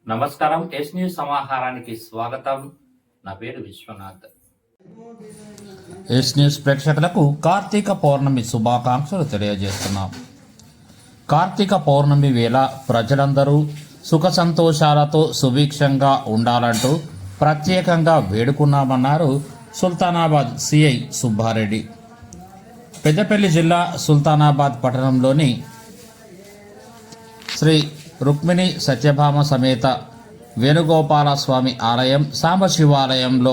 నమస్కారం. Yes news సమాహారానికి స్వాగతం. నా పేరు విశ్వనాథ్. ఎస్ న్యూస్ ప్రేక్షకులకు కార్తీక పౌర్ణమి శుభాకాంక్షలు తెలియజేస్తున్నాం. కార్తీక పౌర్ణమి వేళ ప్రజలందరూ సుఖ సంతోషాలతో సుభిక్షంగా ఉండాలంటూ ప్రత్యేకంగా వేడుకున్నామన్నారు సుల్తానాబాద్ సిఐ సుబ్బారెడ్డి. పెద్దపల్లి జిల్లా సుల్తానాబాద్ పట్టణంలోని శ్రీ రుక్మిణి సత్యభామ సమేత వేణుగోపాల స్వామి ఆలయం సాంబశివాలయంలో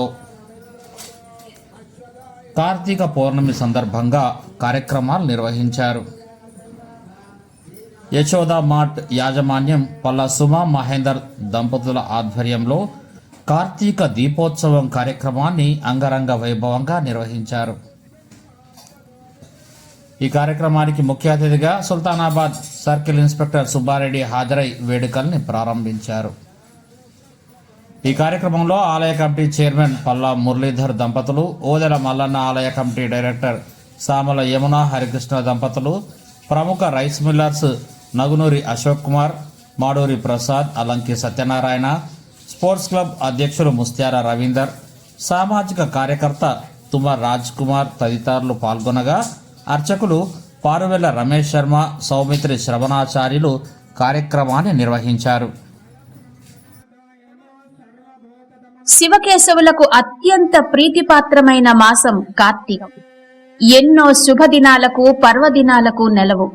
కార్తీక పౌర్ణమి సందర్భంగా కార్యక్రమాలు నిర్వహించారు. యశోదా మార్ట్ యాజమాన్యం పల్ల సుమా మహేందర్ దంపతుల ఆధ్వర్యంలో కార్తీక దీపోత్సవం కార్యక్రమాన్ని అంగరంగ వైభవంగా నిర్వహించారు. ఈ కార్యక్రమానికి ముఖ్య అతిథిగా సుల్తానాబాద్ సర్కిల్ ఇన్స్పెక్టర్ సుబ్బారెడ్డి హాజరై వేడుకల్ని ప్రారంభించారు. ఈ కార్యక్రమంలో ఆలయ కమిటీ చైర్మన్ పల్లా మురళీధర్ దంపతులు, ఓదెల మల్లన్న ఆలయ కమిటీ డైరెక్టర్ సామల యమున హరికృష్ణ దంపతులు, ప్రముఖ rice millers Nagunuri Ashok Kumar, Maduri Prasad, Alanki Satyanarayana, sports club అధ్యక్షులు ముస్త్యాల రవీందర్, సామాజిక కార్యకర్త తుమ్మర్ రాజ్ కుమార్ తదితరులు పాల్గొనగా అర్చకులు పారువెల్ల రమేష్ శర్మ, సౌమిత్రి శ్రవణాచార్యులు కార్యక్రమాన్ని నిర్వహించారు. శివకేశవులకు అత్యంత ప్రీతిపాత్రమైన మాసం కార్తీకం. ఎన్నో శుభదినాలకు పర్వదినాలకు నెలవు.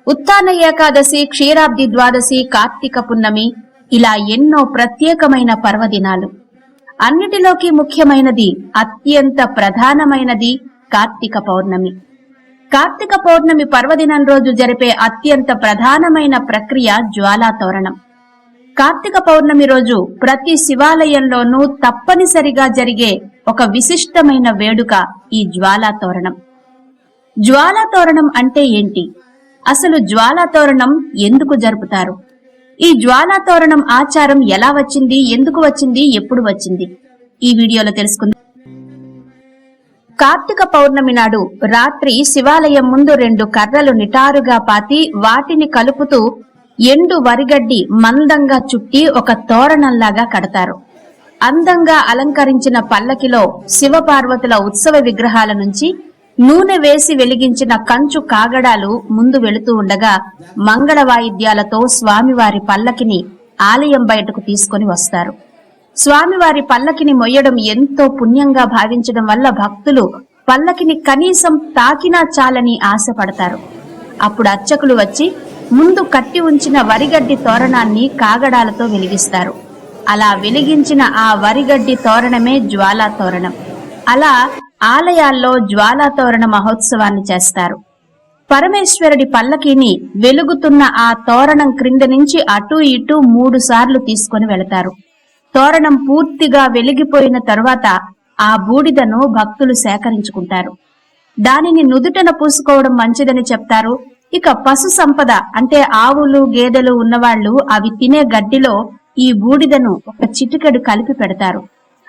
ఉత్తాన ఏకాదశి, క్షీరాబ్ది ద్వాదశి, కార్తీక పున్నమి, ఇలా ఎన్నో ప్రత్యేకమైన పర్వదినాలు. అన్నిటిలోకి ముఖ్యమైనది, అత్యంత ప్రధానమైనది కార్తీక పౌర్ణమి. కార్తీక పౌర్ణమి పర్వదినం రోజు జరిపే అత్యంత ప్రధానమైన ప్రక్రియ జ్వాలాతోరణం. కార్తీక పౌర్ణమి రోజు ప్రతి శివాలయంలోనూ తప్పనిసరిగా జరిగే ఒక విశిష్టమైన వేడుక ఈ జ్వాలాతోరణం. జ్వాలాతోరణం అంటే ఏంటి? అసలు జ్వాలాతోరణం ఎందుకు జరుపుతారు? ఈ జ్వాలాతోరణం ఆచారం ఎలా వచ్చింది, ఎందుకు వచ్చింది, ఎప్పుడు వచ్చింది? ఈ వీడియోలో తెలుసుకుందాం. కార్తీక పౌర్ణమి నాడు రాత్రి శివాలయం ముందు 2 కర్రలు నిటారుగా పాతి వాటిని కలుపుతూ ఎండు వరిగడ్డి మందంగా చుట్టి ఒక తోరణంలాగా కడతారు. అందంగా అలంకరించిన పల్లకిలో శివపార్వతుల ఉత్సవ విగ్రహాల నుంచి నూనె వేసి వెలిగించిన కంచు కాగడాలు ముందు వెళుతూ ఉండగా మంగళ వాయిద్యాలతో స్వామివారి పల్లకిని ఆలయం బయటకు తీసుకొని వస్తారు. స్వామివారి పల్లకిని మొయ్యడం ఎంతో పుణ్యంగా భావించడం వల్ల భక్తులు పల్లకిని కనీసం తాకినా చాలని ఆశపడతారు. అప్పుడు అర్చకులు వచ్చి ముందు కట్టి ఉంచిన వరిగడ్డి తోరణాన్ని కాగడాలతో వెలిగిస్తారు. అలా వెలిగించిన ఆ వరిగడ్డి తోరణమే జ్వాలా తోరణం. అలా ఆలయాల్లో జ్వాలా తోరణ మహోత్సవాన్ని చేస్తారు. పరమేశ్వరుడి పల్లకిని వెలుగుతున్న ఆ తోరణం క్రింద నుంచి అటూ ఇటూ 3 సార్లు తీసుకొని వెళతారు. తోరణం పూర్తిగా వెలిగిపోయిన తరువాత ఆ బూడిదను భక్తులు సేకరించుకుంటారు. దానిని నుదుటన పూసుకోవడం మంచిదని చెప్తారు. ఇక పశు సంపద అంటే ఆవులు, గేదెలు ఉన్నవాళ్లు అవి తినే గడ్డిలో ఈ బూడిదను ఒక చిటికెడు కలిపి పెడతారు.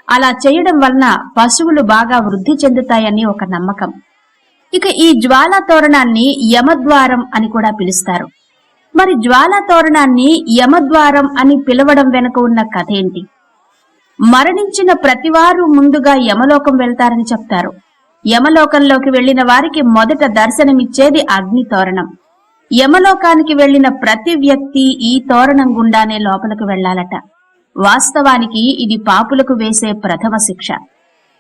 అలా చేయడం వలన పశువులు బాగా వృద్ధి చెందుతాయని ఒక నమ్మకం. ఇక ఈ జ్వాలా తోరణాన్ని యమద్వారం అని కూడా పిలుస్తారు. మరి జ్వాలా తోరణాన్ని యమద్వారం అని పిలవడం వెనుక ఉన్న కథ ఏంటి? మరణించిన ప్రతివారు ముందుగా యమలోకం వెళ్తారని చెప్తారు. యమలోకంలోకి వెళ్లిన వారికి మొదట దర్శనమిచ్చేది అగ్ని తోరణం. యమలోకానికి వెళ్లిన ప్రతి వ్యక్తి ఈ తోరణం గుండానే లోపలికి వెళ్లాలట. వాస్తవానికి ఇది పాపులకు వేసే ప్రథమ శిక్ష.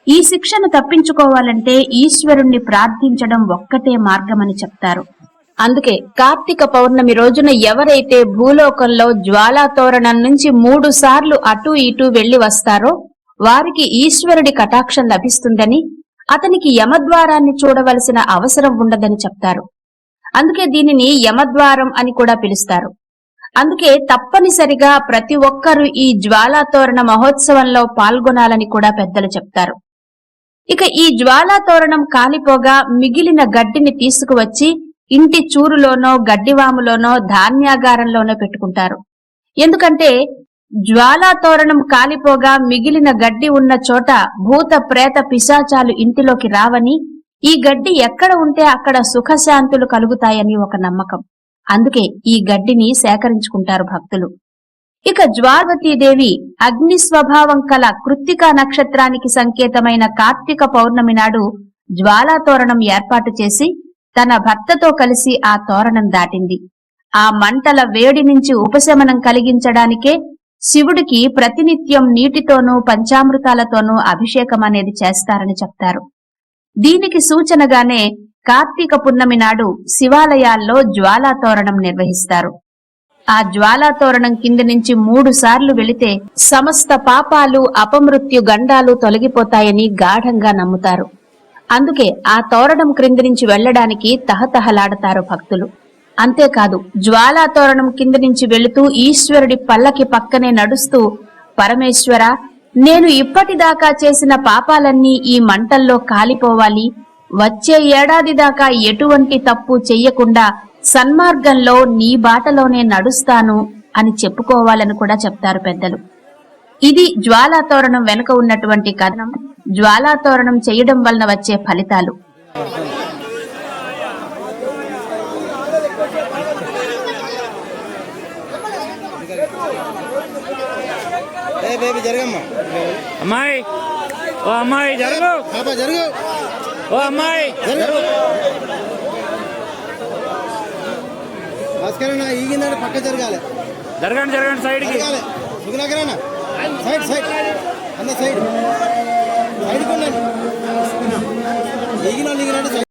ఈ శిక్షను తప్పించుకోవాలంటే ఈశ్వరుణ్ణి ప్రార్థించడం ఒక్కటే మార్గమని చెప్తారు. అందుకే కార్తీక పౌర్ణమి రోజున ఎవరైతే భూలోకంలో జ్వాలా తోరణం నుంచి 3 సార్లు అటూ ఇటూ వెళ్లి వస్తారో వారికి ఈశ్వరుడి కటాక్షం లభిస్తుందని, అతనికి యమద్వారాన్ని చూడవలసిన అవసరం ఉండదని చెప్తారు. అందుకే దీనిని యమద్వారం అని కూడా పిలుస్తారు. అందుకే తప్పనిసరిగా ప్రతి ఒక్కరూ ఈ జ్వాలా తోరణ మహోత్సవంలో పాల్గొనాలని కూడా పెద్దలు చెప్తారు. ఇక ఈ జ్వాలా తోరణం కాలిపోగా మిగిలిన గడ్డిని తీసుకువచ్చి ఇంటి చూరులోనో, గడ్డివాములోనో, ధాన్యాగారంలోనో పెట్టుకుంటారు. ఎందుకంటే జ్వాలా తోరణం కాలిపోగా మిగిలిన గడ్డి ఉన్న చోట భూత ప్రేత పిశాచాలు ఇంటిలోకి రావని, ఈ గడ్డి ఎక్కడ ఉంటే అక్కడ సుఖశాంతులు కలుగుతాయని ఒక నమ్మకం. అందుకే ఈ గడ్డిని సేకరించుకుంటారు భక్తులు. ఇక జ్వాలవతీదేవి అగ్ని స్వభావం కల కృత్తికా నక్షత్రానికి సంకేతమైన కార్తీక పౌర్ణమి నాడు జ్వాలా తోరణం ఏర్పాటు చేసి తన భర్తతో కలిసి ఆ తోరణం దాటింది. ఆ మంటల వేడి నుంచి ఉపశమనం కలిగించడానికే శివుడికి ప్రతినిత్యం నీటితోనూ పంచామృతాలతోనూ అభిషేకం అనేది చేస్తారని చెప్తారు. దీనికి సూచనగానే కార్తీక పున్నమి నాడు శివాలయాల్లో జ్వాలా తోరణం నిర్వహిస్తారు. ఆ జ్వాలా తోరణం కింద నుంచి 3 సార్లు వెళితే సమస్త పాపాలు, అపమృత్యు గండాలు తొలగిపోతాయని గాఢంగా నమ్ముతారు. అందుకే ఆ తోరణం క్రింద నుంచి వెళ్లడానికి తహతహలాడతారు భక్తులు. అంతేకాదు, జ్వాలా తోరణం కింద నుంచి వెళుతూ ఈశ్వరుడి పల్లకి పక్కనే నడుస్తూ, పరమేశ్వర, నేను ఇప్పటిదాకా చేసిన పాపాలన్నీ ఈ మంటల్లో కాలిపోవాలి, వచ్చే ఏడాది దాకా ఎటువంటి తప్పు చెయ్యకుండా సన్మార్గంలో నీ బాటలోనే నడుస్తాను అని చెప్పుకోవాలని కూడా చెప్తారు పెద్దలు. ఇది జ్వాలా తోరణం వెనుక ఉన్నటువంటి కథనం, జ్వాలా తోరణం చేయడం వలన వచ్చే ఫలితాలు. అమ్మాయి, ఓ అమ్మాయి జరుగు, జరుగు, ఓ అమ్మాయి జరుగు. ఈగిందంటే పక్క జరగాలి. జరగండి జరగండి, సైడ్ కి సైడ్ సైడ్ అన్న సైడ్ సైడ్ కొండండి. ఈగినంటే సైడ్.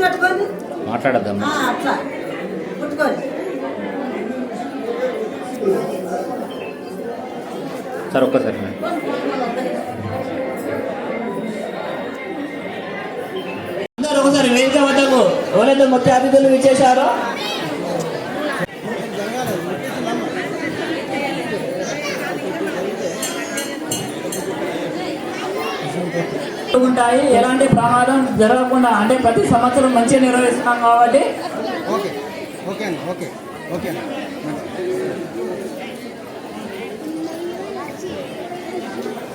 పట్టుకోండి. మాట్లాడద్దాం. అట్లా పట్టుకోండి. సార్ ఒక్కసారి మేడం. అందరూ ఒకసారి వేదిక వద్దకు ఎవరైతే ముఖ్య అతిథులు ఇచ్చేశారో ఉంటాయి. ఎలాంటి ప్రమాదం జరగకుండా అంటే ప్రతి సంవత్సరం మంచిగా నిర్వహిస్తున్నాం కాబట్టి ఓకే ఓకే అండి ఓకే ఓకే అండి.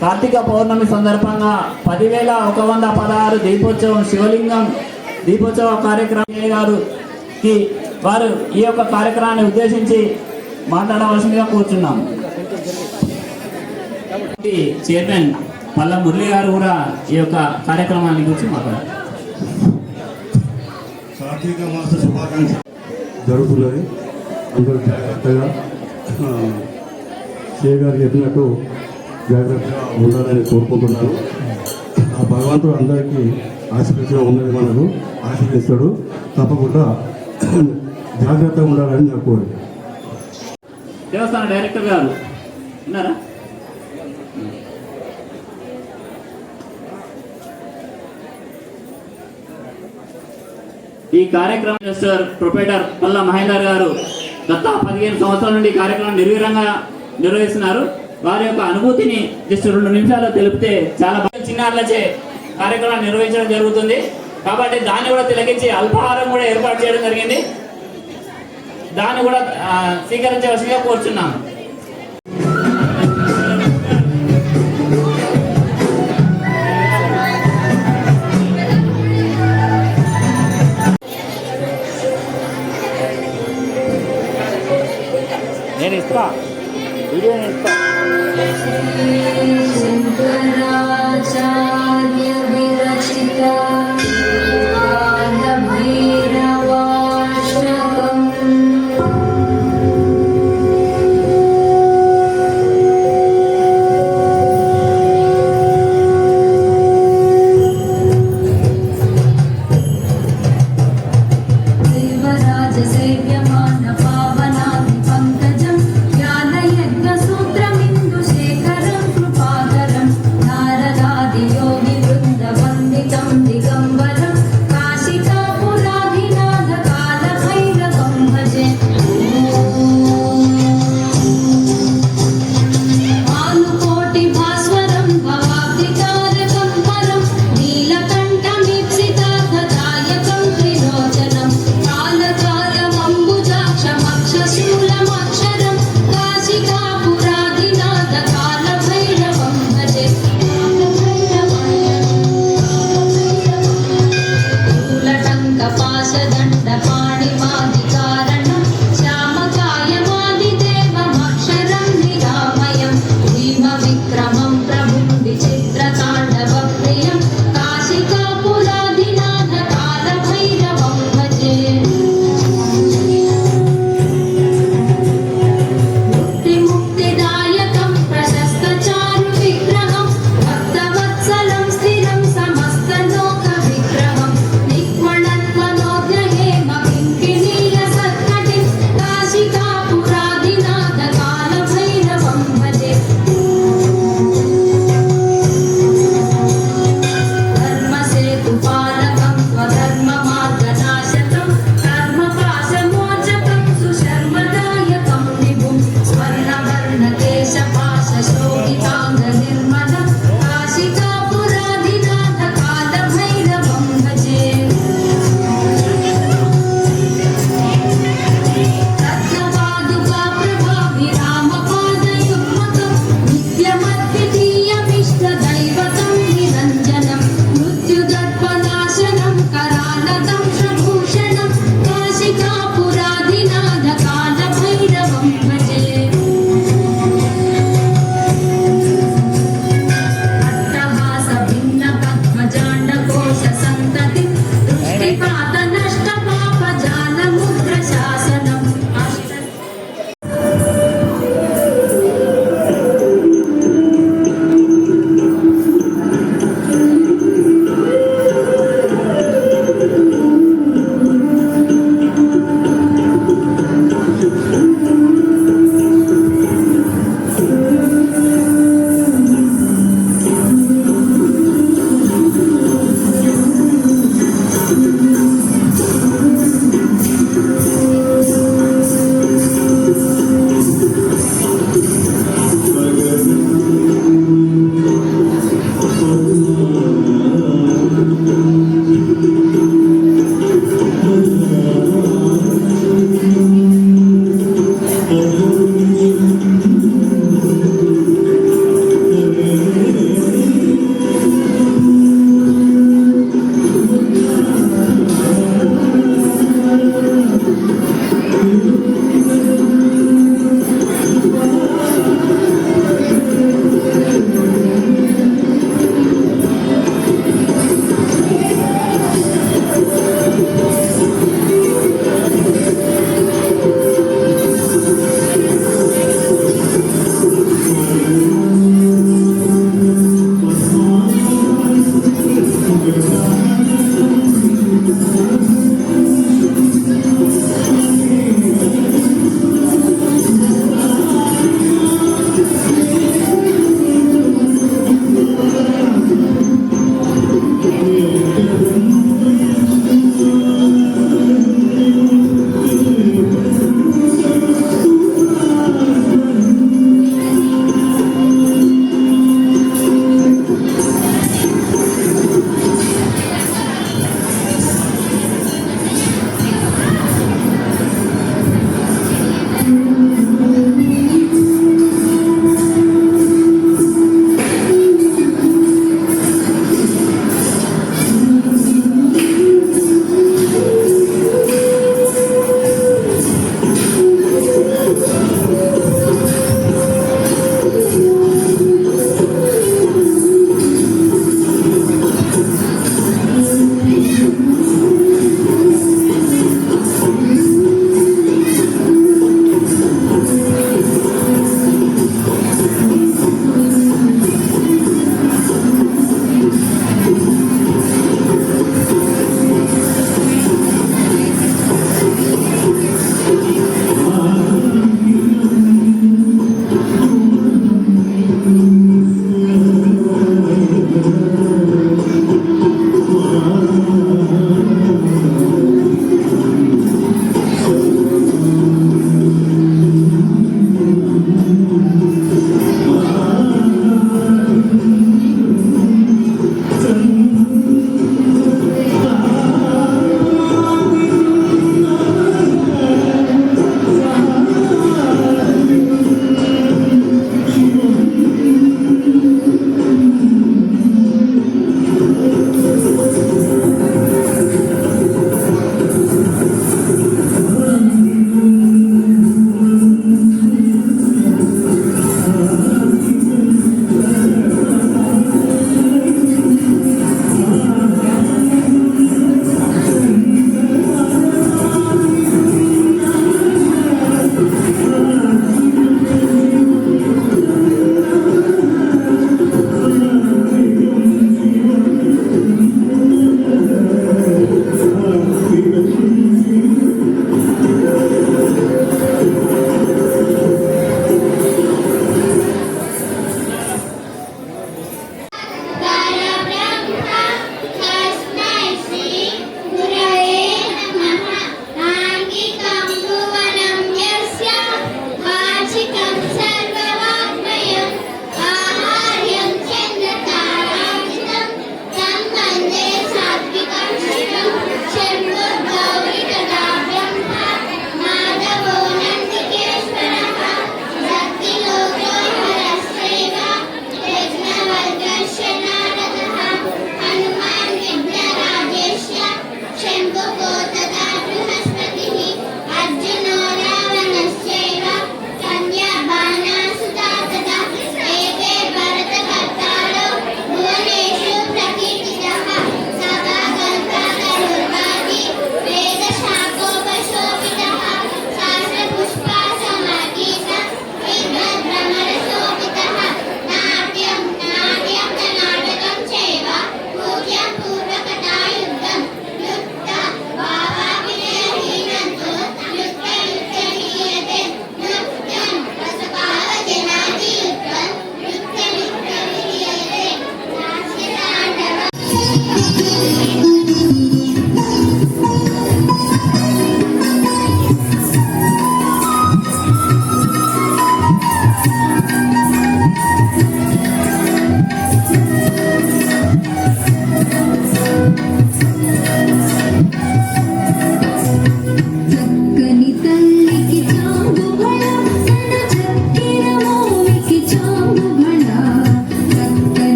కార్తీక పౌర్ణమి సందర్భంగా 10,116 దీపోత్సవం శివలింగం దీపోత్సవ కార్యక్రమం గారికి వారు ఈ యొక్క కార్యక్రమాన్ని ఉద్దేశించి మాట్లాడవలసిందిగా కూర్చున్నాం. చైర్మన్ పల్ల మురళి గారు కూడా ఈ యొక్క కార్యక్రమాన్ని గురించి మాట్లాడారు. కార్తీక మాస శుభాకాంక్ష జరుగుతున్నది. అందరూ జాగ్రత్తగా గారు చెప్పినట్టు జాగ్రత్తగా ఉండాలని కోరుకుంటున్నాను. ఆ భగవంతుడు అందరికీ ఆశీర్వదించడం ఉన్నది, మనకు ఆశీర్వదిస్తాడు. తప్పకుండా జాగ్రత్తగా ఉండాలని నా కోరిక. దేవస్థాన డైరెక్టర్ గారు ఉన్నారా? ఈ కార్యక్రమం మినిస్టర్ ప్రొపరేటర్ పల్ల మహేందర్ గారు గత 15 సంవత్సరాల నుండి ఈ కార్యక్రమం నిర్వీర్యంగా నిర్వహిస్తున్నారు. వారి యొక్క అనుభూతిని జస్ట్ 2 నిమిషాలు తెలిపితే చాలా బాగా చిన్నారులచే కార్యక్రమం నిర్వహించడం జరుగుతుంది. కాబట్టి దాన్ని కూడా తిలకించి అల్పాహారం కూడా ఏర్పాటు చేయడం జరిగింది. దాన్ని కూడా స్వీకరించవలసిందిగా కోరుచున్నాను. నేను ఇస్తా, వీడియో నేను ఇస్తా. శంకరాచార్య విరచిత భైరవాష్టకం దేవరాజ సేవ్యమాన పావనాది పంకజం జ్ఞానయజ్ఞ సూత్రమిందు శేఖరం కృపాకరం నారదాది యోగి వృంద వందితం దిగంబరం కాశికాపురాధినాథ కాల భైరవం భజే. ఆనుకోటి భాస్వరం భవాబ్దితారకం పరం నీలకంఠమీప్సితార్థదాయకం త్రిలోచనం కాలకాలమంబుజాక్షమక్షశూలమక్షరం కాశికాపురాధినాథ కాల భైరవం భజే. మూలటంకపాశదండ పాణిమాదికారణం శ్యామకాయమాదిదేవమక్షరం నిరామయం భీమ విక్రమం ప్రభుం విచిత్రతాండవ ప్రియం కాశికాపురాధినాథ కాల భైరవం భజే. ముక్తిదాయకం ప్రశస్త చారు విగ్రహం భక్తవత్సలం స్థిరం సమస్త లోక విగ్రహం నిక్వణత్వనోజ్ఞ హేమ కింకిణీ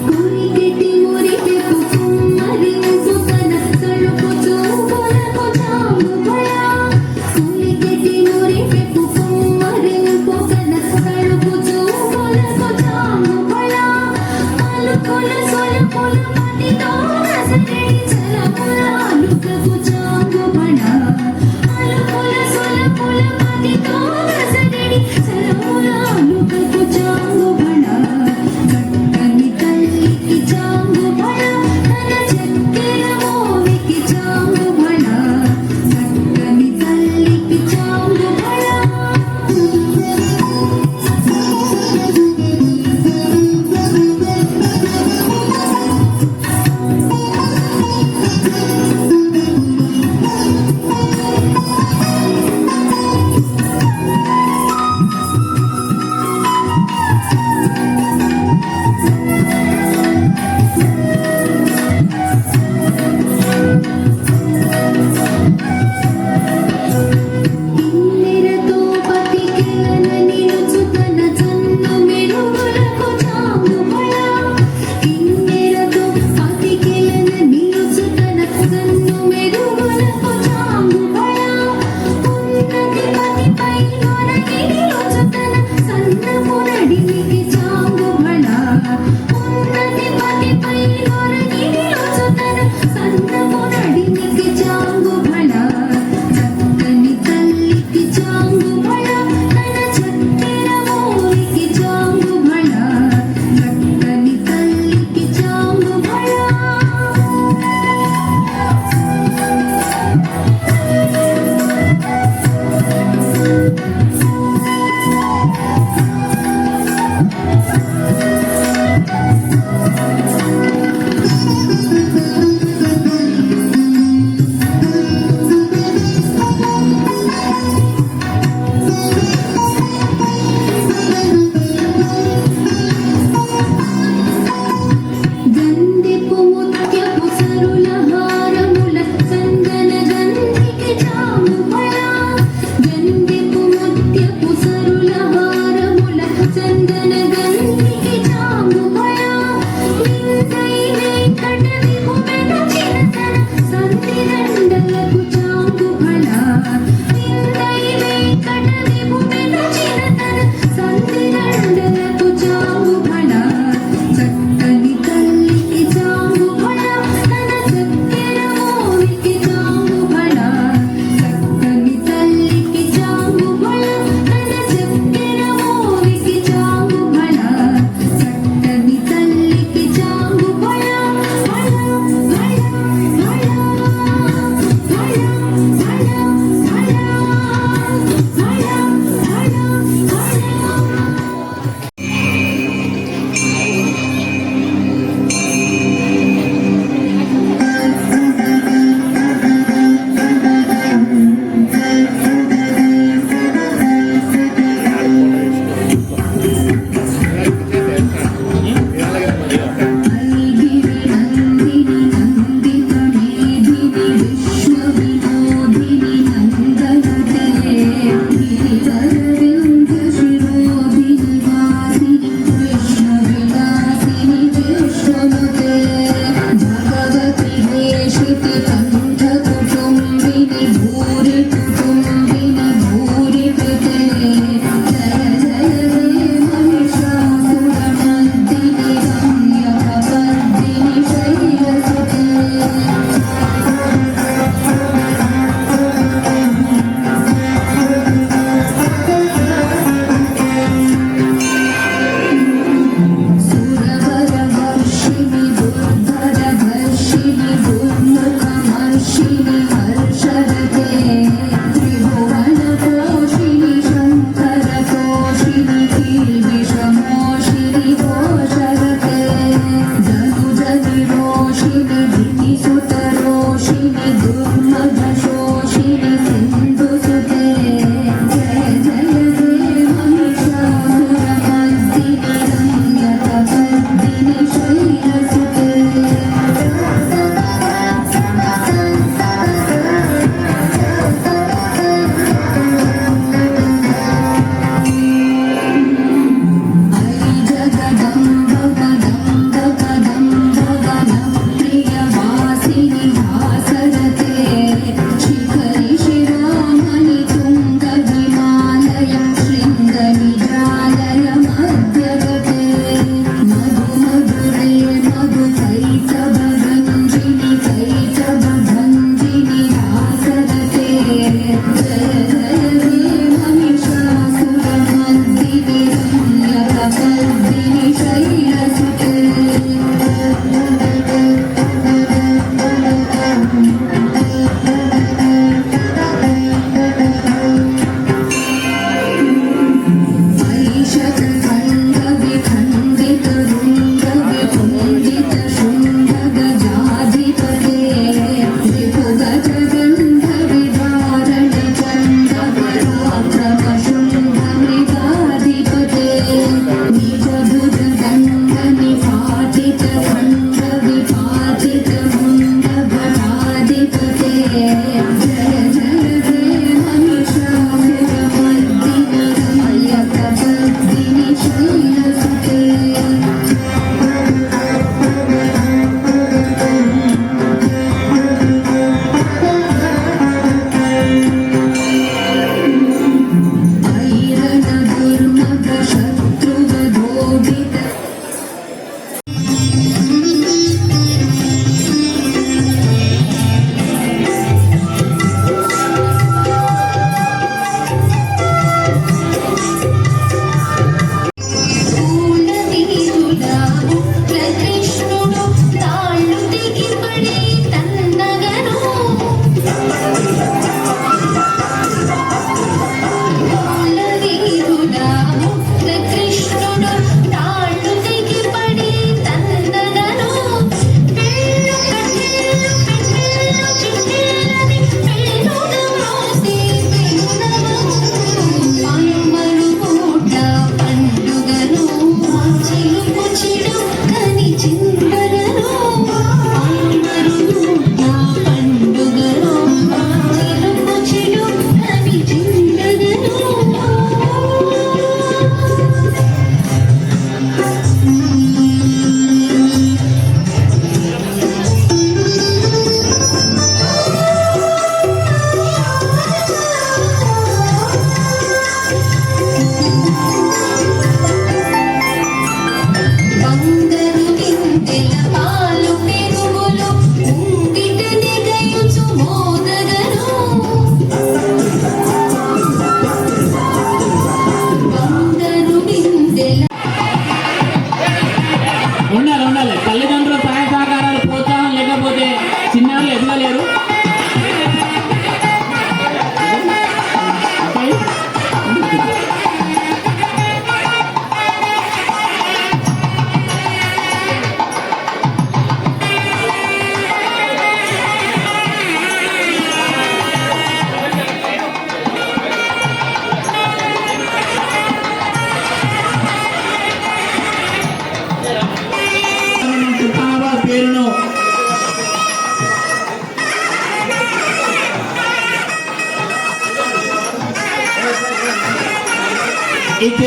కురికెటి మురికె కుమ్మరింపు కనకలుపు చూపులకు జాముబళ కురికెటి మురికె కుమ్మరింపు కనకలుపు చూపులకు జాముబళ పలుకు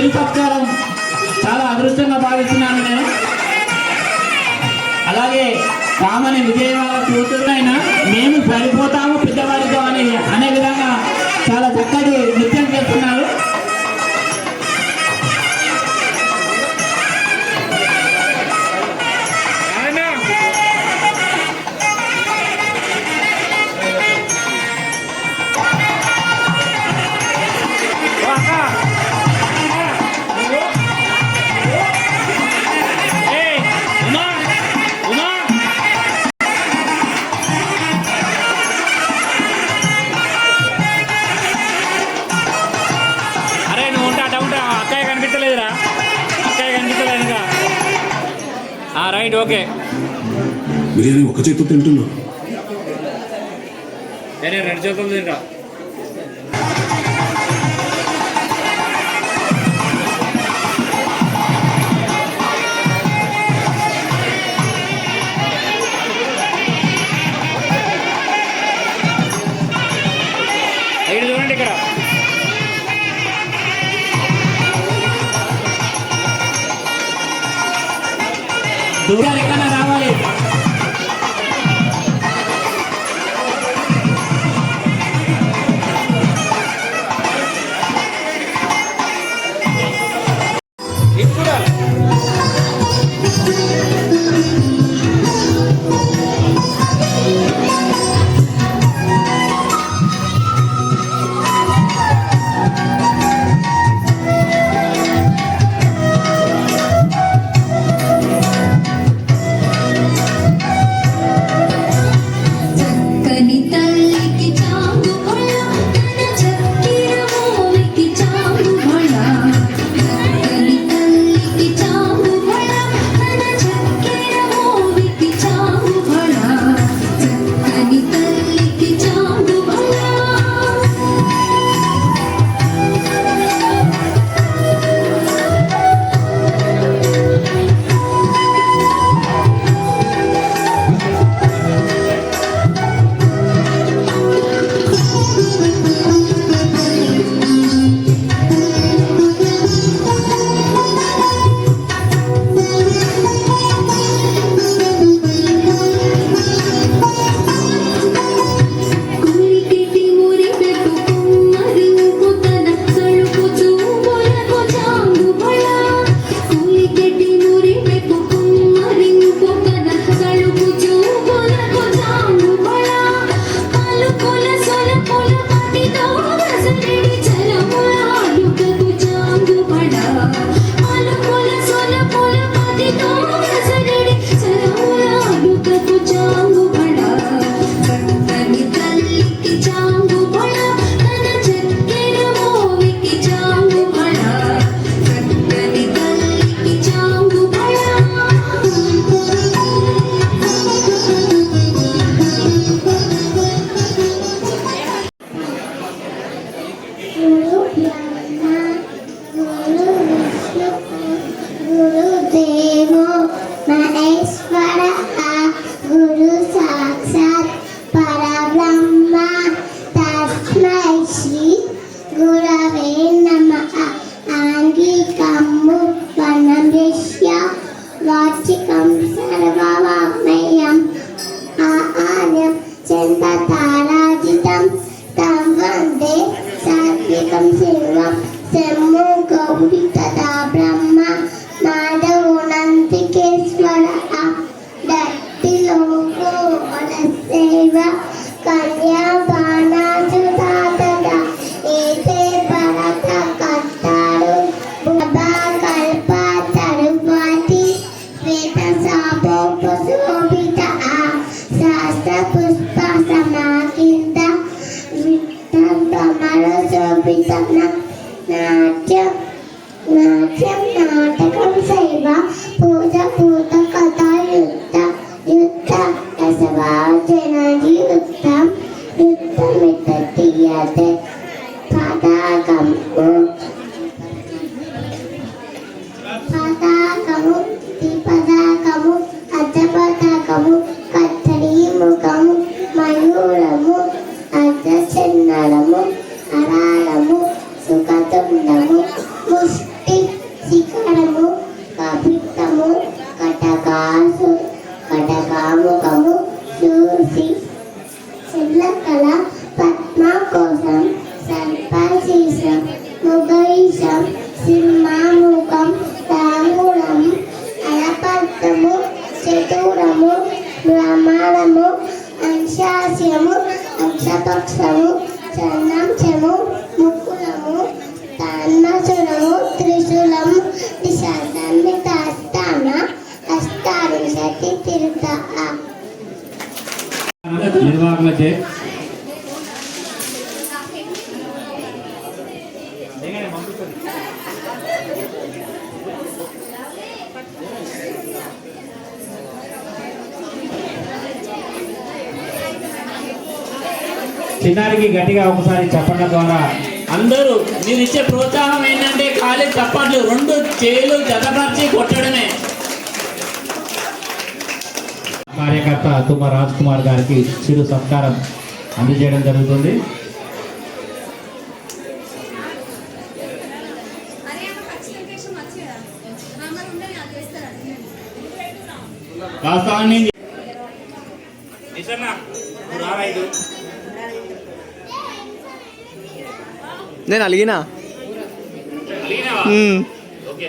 తొలి సత్కారం చాలా అదృష్టంగా భావిస్తున్నాను నేను. అలాగే కామని విజయవాడ కూతురునైన మేము సరిపోతాము పెద్దవారితో అని అనే విధంగా చాలా చక్కటి నృత్యం చేస్తున్నారు. అరే నువ్వు ఉంటా అక్కయ్య కనిపించలేదురా, అక్కయ్య కనిపించలేదుగా. Right, okay. బిర్యానీ ఒక చేతితో తింటున్నా. నేను 2 చేతులు తింటా. ఇక్కడ చూడండి, ఇక్కడ దూరాలు ఎక్కడన్నా రావాలి. చక్కని తల్లికి చాంగు భళ, తన చక్కెర మోవికి చాంగు భళ. చక్కని తల్లికి చాంగు భళ, తన చక్కెర మోవికి చాంగు భళ. చక్కని తల్లికి చాంగు భళ. కులికెటి మురిపెపు కుమ్మరింపు తన సలుపు చూపులకు చాంగు భళ. కులికెటి మురిపెపు కుమ్మరింపు తన సలుపు చూపులకు చాంగు భళ. పలుకుల సొలపుల పతితో రసనిడి చలముల ఆయుకకు చాంగు భళ. పలుకుల సొలపుల పతితో రసనిడి చలముల ఆయుకకు చాంగు భళ. చక్కని తల్లికి చాంగు భళ, తన చక్కెర మోవికి చాంగు భళ. చక్కని తల్లికి చాంగు భళ. గురుదేవో మహేశ్వర గురు సాక్షాత్ పరబ్రహ్మ తస్మై శ్రీ గురవే నమః. ఆంగికము వనమృష్య వాచికం సర్వవాగ్మయం ఆర్యం చందతారాజితం తం వందే సాత్వికం శివం. శంభో గౌరీ తదా బ్రహ్మ మాధవోనంతికేశ్వర దట్టిలో సేవ కన్యా బాణాసుతాతద ఏతే భరత కట్టాడు బాబా కల్ప తరువాతి శ్వేత సాపోపశోభిత శాస్త్ర పుష్ప సమాకింత విట్టం కమల శోభిత నాట్యం నాట్యం బ్రహ్మాండము అంశాస్యము అంశపక్షము చందంశము ముక్కులము తన్మసురము త్రిశూలము దిశాన్విత అష్టాన అష్టావింశతి తిరుత నిర్వాహకులచే చిన్నారికి గట్టిగా ఒకసారి చెప్పడం ద్వారా అందరూ మీరు ఇచ్చే ప్రోత్సాహం ఏంటంటే ఖాళీ చప్పట్లు, 2 చేలు జతపరిచి కొట్టడమే. కార్యకర్త తుమ్మ రాజ్ కుమార్ గారికి చిరు సత్కారం అందజేయడం జరుగుతుంది. వాస్తవాన్ని నేను అలిగినా ఓకే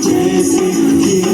Jesse,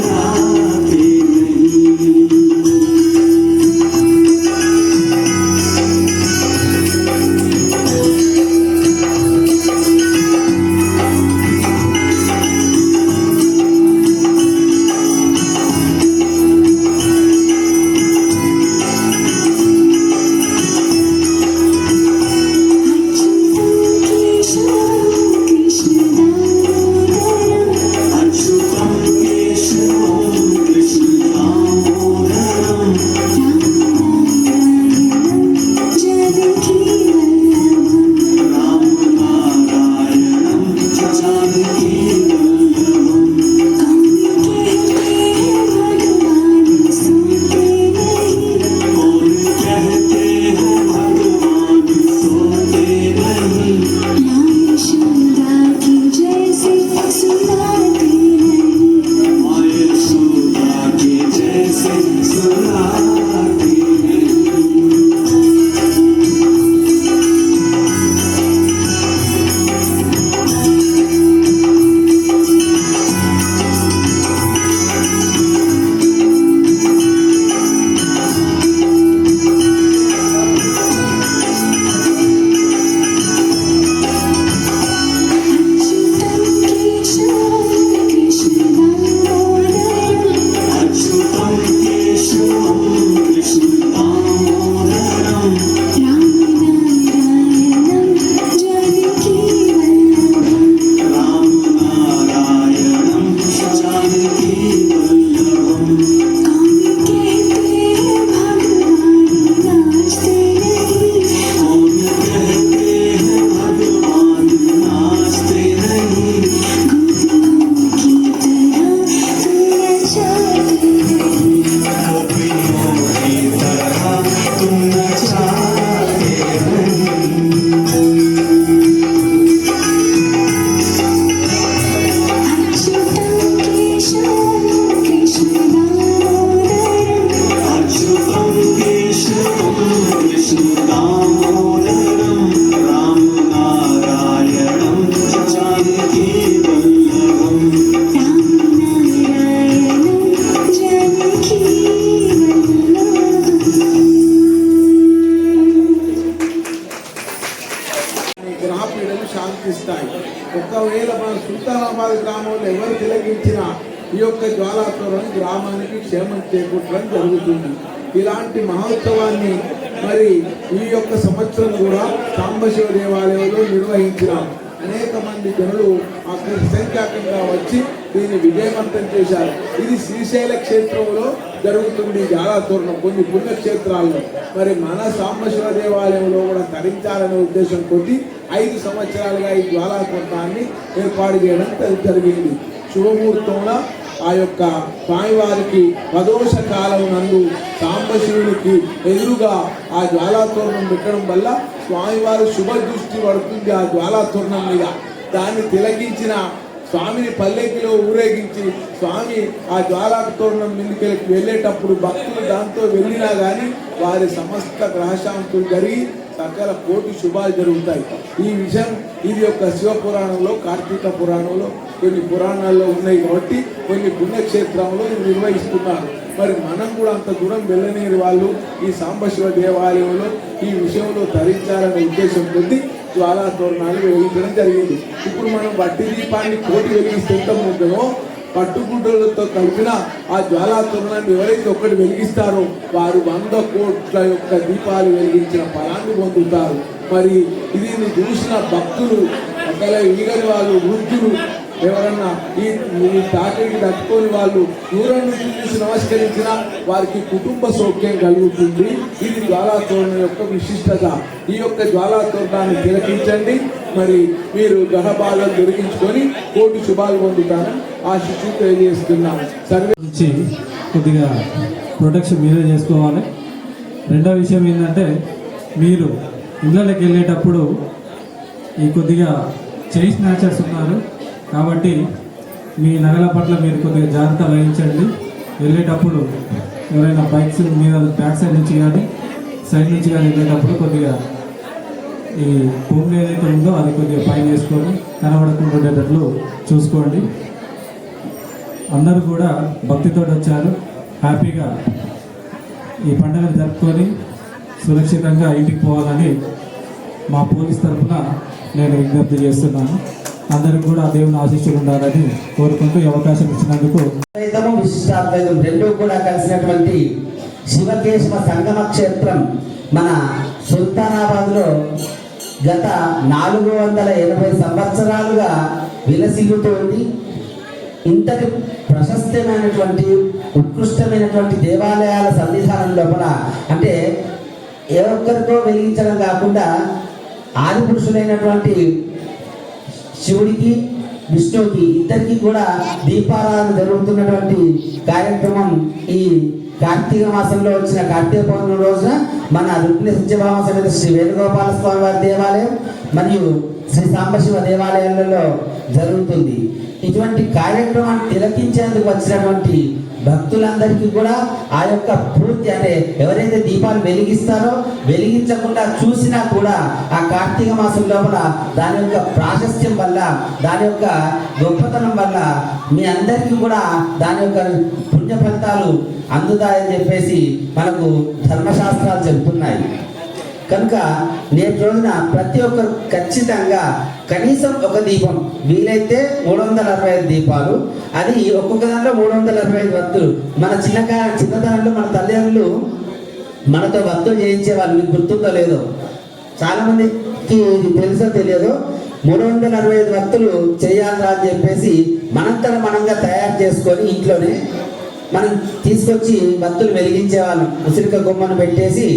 ఒకవేళ మన సుల్తానాబాద్ గ్రామంలో ఎవరు తిలకించినా ఈ యొక్క జ్వాలాతోరణం గ్రామానికి క్షేమం చేకూర్చడం జరుగుతుంది. ఇలాంటి మహోత్సవాన్ని మరి ఈ యొక్క సంవత్సరం కూడా సాంబశివ దేవాలయంలో నిర్వహించినాం. అనేక మంది జనులు అక్కడ సంఖ్యాకంగా వచ్చి దీన్ని విజయవంతం చేశారు. ఇది శ్రీశైల క్షేత్రంలో జరుగుతుంది జ్వాలాతోరణం, కొన్ని పుణ్యక్షేత్రాల్లో. మరి మన సాంబశివ దేవాలయంలో కూడా తరించాలనే ఉద్దేశం కొద్ది 5 సంవత్సరాలుగా ఈ జ్వాలాతోరణాన్ని ఏర్పాటు చేయడం జరిగింది. శుభముహూర్తంలో ఆ యొక్క స్వామివారికి ప్రదోష కాలం నందు సాంబశివునికి ఎదురుగా ఆ జ్వాలాతోరణం పెట్టడం వల్ల స్వామివారి శుభ దృష్టి పడుతుంది ఆ జ్వాలాతోరణం మీద. దాన్ని తిలకించిన స్వామిని పల్లెకిలో ఊరేగించి స్వామి ఆ జ్వాలాతోరణం మీదకి వెళ్ళేటప్పుడు భక్తులు దాంతో వెళ్ళినా కానీ వారి సమస్త గ్రహశాంతులు జరిగి సకల కోటి శుభాలు జరుగుతాయి. ఈ విషయం ఇది యొక్క శివపురాణంలో, కార్తీక పురాణంలో, కొన్ని పురాణాల్లో ఉన్నాయి కాబట్టి కొన్ని పుణ్యక్షేత్రంలో నిర్వహిస్తున్నారు. మరి మనం కూడా అంత దూరం వెళ్ళలేని వాళ్ళు ఈ సాంబశివ దేవాలయంలో ఈ విషయంలో ధరించాలనే ఉద్దేశం కొద్ది జ్వాలాతోరణాలు వెలిగించడం జరిగింది. ఇప్పుడు మనం వడ్డీ దీపాన్ని కోటి వెలిగిస్తే ఎంత ఉంటుందో పట్టుగుడ్డలతో కలిపిన ఆ జ్వాలాతోరణాన్ని ఎవరైతే ఒక్కటి వెలిగిస్తారో వారు 100 కోట్ల యొక్క దీపాలు వెలిగించిన ఫలాన్ని పొందుతారు. మరి ఇది చూసిన భక్తులు, ఒకవేళ ఈగని వాళ్ళు, వృద్ధులు, ఎవరన్నా ఈ తాకిడికి తట్టుకొని వాళ్ళు దూరం నుంచి చూసి నమస్కరించిన వారికి కుటుంబ సౌఖ్యం కలుగుతుంది. ఇది జ్వాలాతోరణం యొక్క విశిష్టత. ఈ యొక్క జ్వాలాతోరణాన్ని తిలకించండి. మరి మీరు గ్రహబాధలు దొరికించుకొని కోటి శుభాలు పొందుతారని ఆశిస్తూ తెలియజేస్తున్నాను. సర్వే నుంచి కొద్దిగా ప్రొటెక్షన్ మీరే చేసుకోవాలి. రెండో విషయం ఏంటంటే, మీరు ఇళ్ళకి వెళ్ళేటప్పుడు ఈ కొద్దిగా చైన్ స్నాచర్స్ ఉన్నారు కాబట్టి మీ నగల పట్ల మీరు కొద్దిగా జాగ్రత్త వహించండి. వెళ్ళేటప్పుడు ఎవరైనా బైక్స్ మీద బ్యాక్ సైడ్ నుంచి కానీ సైడ్ నుంచి కానీ వెళ్ళేటప్పుడు కొద్దిగా ఈ భూమి ఏదైతే ఉందో అది కొద్దిగా పైన వేసుకొని కనబడకుండా ఉండేటట్లు చూసుకోండి. అందరూ కూడా భక్తితో వచ్చారు. హ్యాపీగా ఈ పండుగను జరుపుకొని సురక్షితంగా ఇంటికి పోవాలని మా పోలీస్ తరఫున నేను విజ్ఞప్తి చేస్తున్నాను. అందరికి కూడా దేవుని ఆశీస్సులు ఉండాలని కోరుకుంటూ ఈ అవకాశం ఇచ్చినందుకు అద్వైతము విశిష్టాద్వైతం రెండూ కూడా కలిసినటువంటి శివకేశవ సంగమ క్షేత్రం మన సుల్తానాబాద్లో గత 480 సంవత్సరాలుగా విలసిల్లుతోంది. ఇంతటి ప్రశస్తమైనటువంటి ఉత్కృష్టమైనటువంటి దేవాలయాల సన్నిధానం లోపల అంటే ఏ ఒక్కరితో వెలిగించడం కాకుండా ఆది పురుషులైనటువంటి శివుడికి, విష్ణువుకి ఇద్దరికి కూడా దీపారాధన జరుగుతున్నటువంటి కార్యక్రమం ఈ కార్తీక మాసంలో వచ్చిన కార్తీక పౌర్ణమి రోజున మన రుక్మిణి సత్యభామ సమేత శ్రీ వేణుగోపాల స్వామి వారి దేవాలయం మరియు శ్రీ సాంబశివ దేవాలయాలలో జరుగుతుంది. ఇటువంటి కార్యక్రమాన్ని తిలకించేందుకు వచ్చినటువంటి భక్తులందరికీ కూడా ఆ యొక్క పూర్తి అంటే ఎవరైతే దీపాలు వెలిగిస్తారో వెలిగించకుండా చూసినా కూడా ఆ కార్తీక మాసం లోపల దాని యొక్క ప్రాశస్త్యం వల్ల, దాని యొక్క గొప్పతనం వల్ల మీ అందరికీ కూడా దాని యొక్క పుణ్య ఫలితాలు అందుతాయని చెప్పేసి మనకు ధర్మశాస్త్రాలు చెబుతున్నాయి. కనుక నేటి రోజున ప్రతి ఒక్కరు ఖచ్చితంగా కనీసం ఒక దీపం, వీలైతే 365 దీపాలు, అది ఒక్కొక్క దాంట్లో 365 వత్తులు. మన చిన్నతనంలో మన తల్లిదండ్రులు మనతో వత్తులు చేయించేవాళ్ళు, మీకు గుర్తుందో లేదో, చాలా మందికి తెలుసో తెలియదో. 365 వత్తులు చేయాలా అని చెప్పేసి మనంగా తయారు చేసుకొని ఇంట్లోనే మనం తీసుకొచ్చి వత్తులు వెలిగించేవాళ్ళం. ఉసిరిక కొమ్మను పెట్టేసి